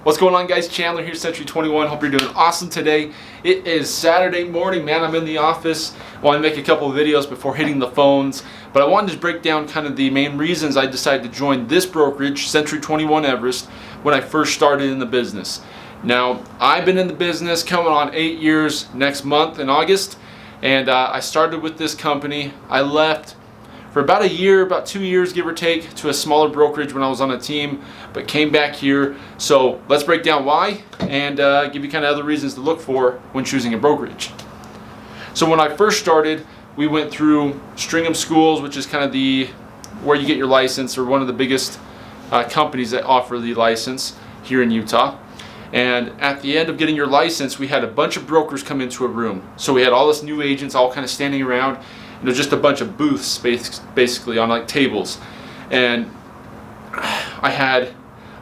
What's going on, guys? Chandler here, Century 21. Hope you're doing awesome today. It is Saturday morning, man. I'm in the office. I want to make a couple of videos before hitting the phones, but I wanted to break down kind of the main reasons I decided to join this brokerage, Century 21 Everest, when I first started in the business. Now, I've been in the business coming on 8 years next month in August, and I started with this company. I left for about a year, about 2 years, give or take, to a smaller brokerage when I was on a team, but came back here. So let's break down why and give you kind of other reasons to look for when choosing a brokerage. So when I first started, we went through Stringham Schools, which is kind of where you get your license, or one of the biggest companies that offer the license here in Utah. And at the end of getting your license, we had a bunch of brokers come into a room. So we had all this new agents all kind of standing around. Just a bunch of booths basically on like tables, and I had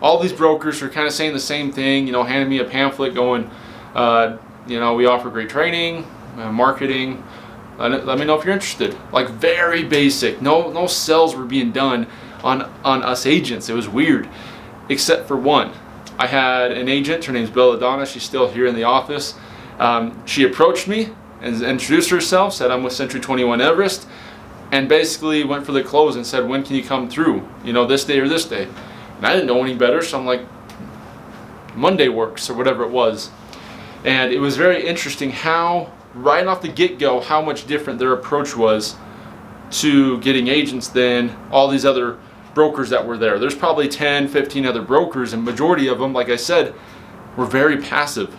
all these brokers who are kind of saying the same thing, handing me a pamphlet going, we offer great training, marketing, let me know if you're interested. Like very basic, no sales were being done on us agents. It was weird, except for one. I had an agent, her name's Belladonna, she's still here in the office. She approached me and introduced herself, said I'm with Century 21 Everest, and basically went for the close and said, when can you come through? This day or this day? And I didn't know any better, so I'm like, Monday works, or whatever it was. And it was very interesting how, right off the get-go, how much different their approach was to getting agents than all these other brokers that were there. There's probably 10, 15 other brokers, and majority of them, like I said, were very passive.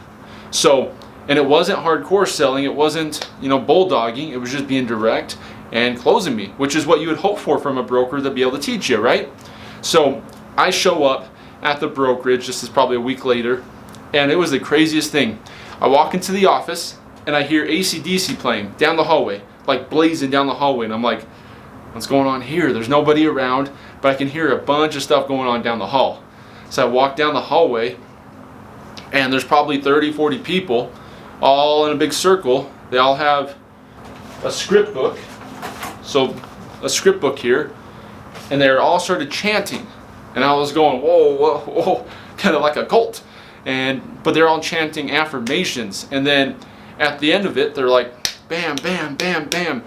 And it wasn't hardcore selling, it wasn't, bulldogging, it was just being direct and closing me, which is what you would hope for from a broker to be able to teach you, right? So I show up at the brokerage, this is probably a week later, and it was the craziest thing. I walk into the office and I hear AC/DC playing down the hallway, like blazing down the hallway, and I'm like, what's going on here? There's nobody around, but I can hear a bunch of stuff going on down the hall. So I walk down the hallway and there's probably 30, 40 people all in a big circle. They all have a script book, so a script book here, and they all started chanting, and I was going, whoa, whoa, whoa, kind of like a cult, but they're all chanting affirmations, and then at the end of it, they're like, bam, bam, bam, bam,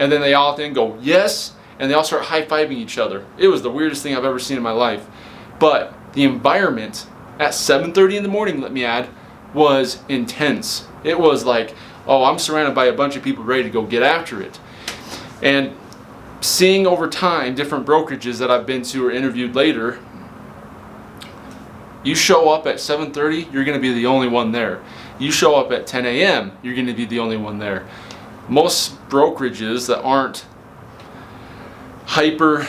and then they all then go, yes, and they all start high-fiving each other. It was the weirdest thing I've ever seen in my life, but the environment at 7:30 in the morning, let me add, was intense. It was like, oh, I'm surrounded by a bunch of people ready to go get after it. And seeing over time different brokerages that I've been to or interviewed later, you show up at 7:30, you're going to be the only one there. You show up at 10 a.m., you're going to be the only one there. Most brokerages that aren't hyper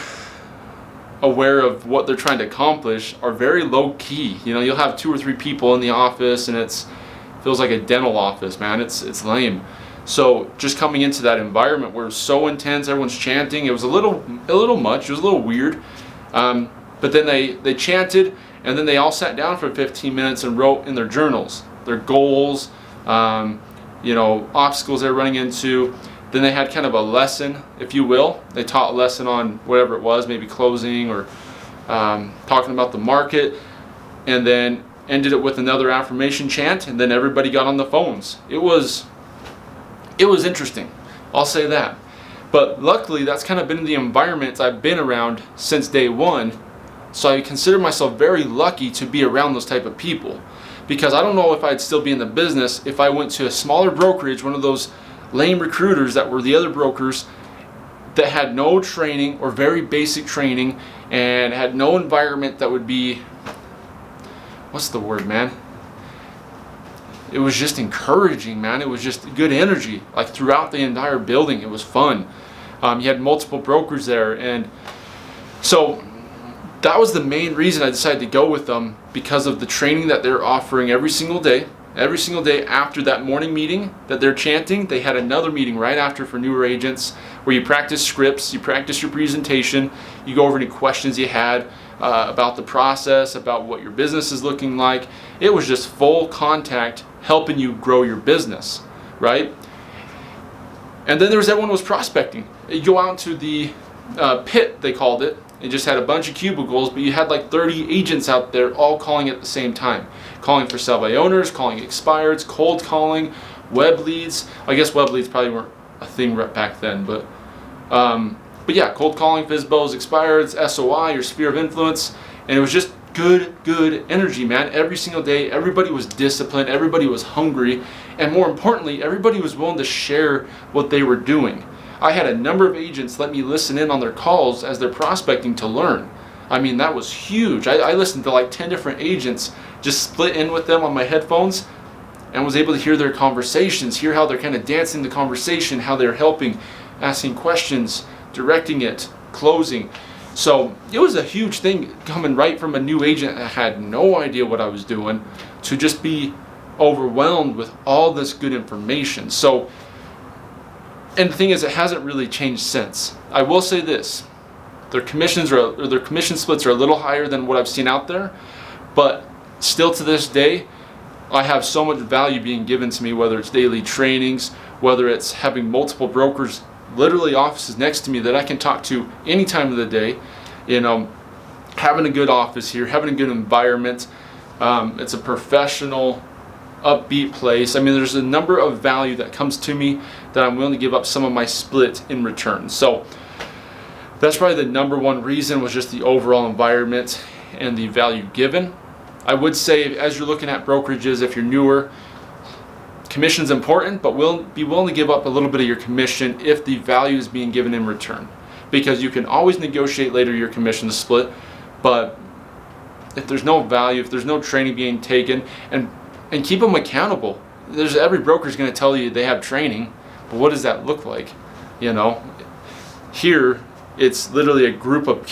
aware of what they're trying to accomplish are very low key. You'll have 2 or 3 people in the office, and it feels like a dental office, man. It's lame. So just coming into that environment where it's so intense, everyone's chanting, it was a little much. It was a little weird. But then they chanted, and then they all sat down for 15 minutes and wrote in their journals their goals, obstacles they're running into. Then they had kind of a lesson, if you will. They taught a lesson on whatever it was, maybe closing or talking about the market, and then ended it with another affirmation chant, and then everybody got on the phones. It was interesting, I'll say that. But luckily, that's kind of been the environment I've been around since day one, so I consider myself very lucky to be around those type of people, because I don't know if I'd still be in the business if I went to a smaller brokerage, one of those lame recruiters that were the other brokers that had no training or very basic training and had no environment that would be, what's the word, man? It was just encouraging, man. It was just good energy, like throughout the entire building. It was fun. You had multiple brokers there, and so that was the main reason I decided to go with them, because of the training that they're offering every single day. Every single day after that morning meeting that they're chanting, they had another meeting right after for newer agents where you practice scripts, you practice your presentation, you go over any questions you had about the process, about what your business is looking like. It was just full contact helping you grow your business, right? And then there was everyone was prospecting. You go out to the pit, they called it, and just had a bunch of cubicles, but you had like 30 agents out there all calling at the same time. Calling for sell by owners, calling expireds, cold calling, web leads. I guess web leads probably weren't a thing back then, but yeah, cold calling, FSBOs, expireds, SOI, your sphere of influence, and it was just good energy, man. Every single day, everybody was disciplined, everybody was hungry, and more importantly, everybody was willing to share what they were doing. I had a number of agents let me listen in on their calls as they're prospecting to learn. I mean, that was huge. I listened to like 10 different agents, just split in with them on my headphones, and was able to hear their conversations, hear how they're kind of dancing the conversation, how they're helping, asking questions, directing it, closing. So it was a huge thing coming right from a new agent that had no idea what I was doing to just be overwhelmed with all this good information. So, and the thing is, it hasn't really changed since. I will say this, their commission splits are a little higher than what I've seen out there, but still to this day, I have so much value being given to me, whether it's daily trainings, whether it's having multiple brokers, literally offices next to me that I can talk to any time of the day. You know, having a good office here, having a good environment. It's a professional, upbeat place. I mean, there's a number of value that comes to me that I'm willing to give up some of my split in return. So that's probably the number one reason, was just the overall environment and the value given. I would say, as you're looking at brokerages, if you're newer, commission's important, but be willing to give up a little bit of your commission if the value is being given in return, because you can always negotiate later your commission split. But if there's no value, if there's no training being taken, and keep them accountable. Every broker is going to tell you they have training, but what does that look like? You know, here it's literally a group of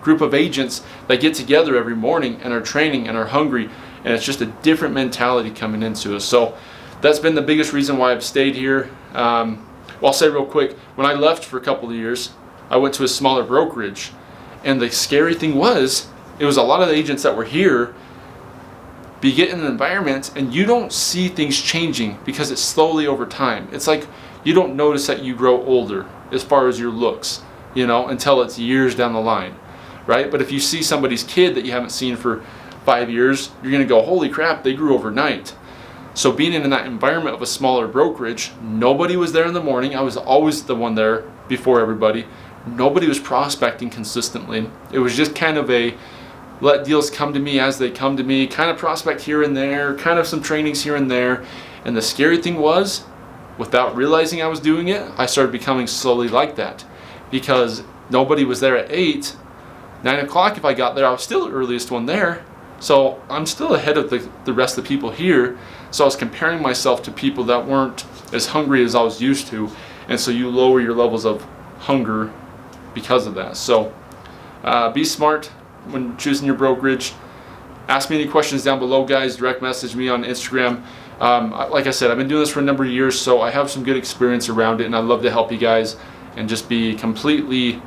group of agents that get together every morning and are training and are hungry, and it's just a different mentality coming into us. So that's been the biggest reason why I've stayed here. Well, I'll say real quick, when I left for a couple of years, I went to a smaller brokerage, and the scary thing was, it was a lot of the agents that were here, but you get in an environment and you don't see things changing because it's slowly over time. It's like you don't notice that you grow older as far as your looks, you know, until it's years down the line, right? But if you see somebody's kid that you haven't seen for 5 years, you're going to go, holy crap, they grew overnight. So being in that environment of a smaller brokerage, nobody was there in the morning. I was always the one there before everybody. Nobody was prospecting consistently. It was just kind of a let deals come to me as they come to me, kind of prospect here and there, kind of some trainings here and there. And the scary thing was, without realizing I was doing it, I started becoming slowly like that, because nobody was there at 8, 9 o'clock. If I got there, I was still the earliest one there. So I'm still ahead of the rest of the people here. So I was comparing myself to people that weren't as hungry as I was used to. And so you lower your levels of hunger because of that. So be smart when choosing your brokerage. Ask me any questions down below, guys. Direct message me on Instagram. Like I said, I've been doing this for a number of years, so I have some good experience around it, and I'd love to help you guys and just be completely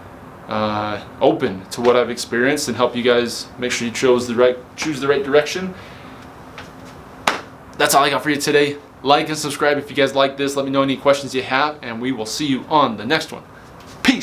open to what I've experienced and help you guys make sure you choose the right direction. That's all I got for you today. Like and subscribe if you guys like this. Let me know any questions you have, and we will see you on the next one.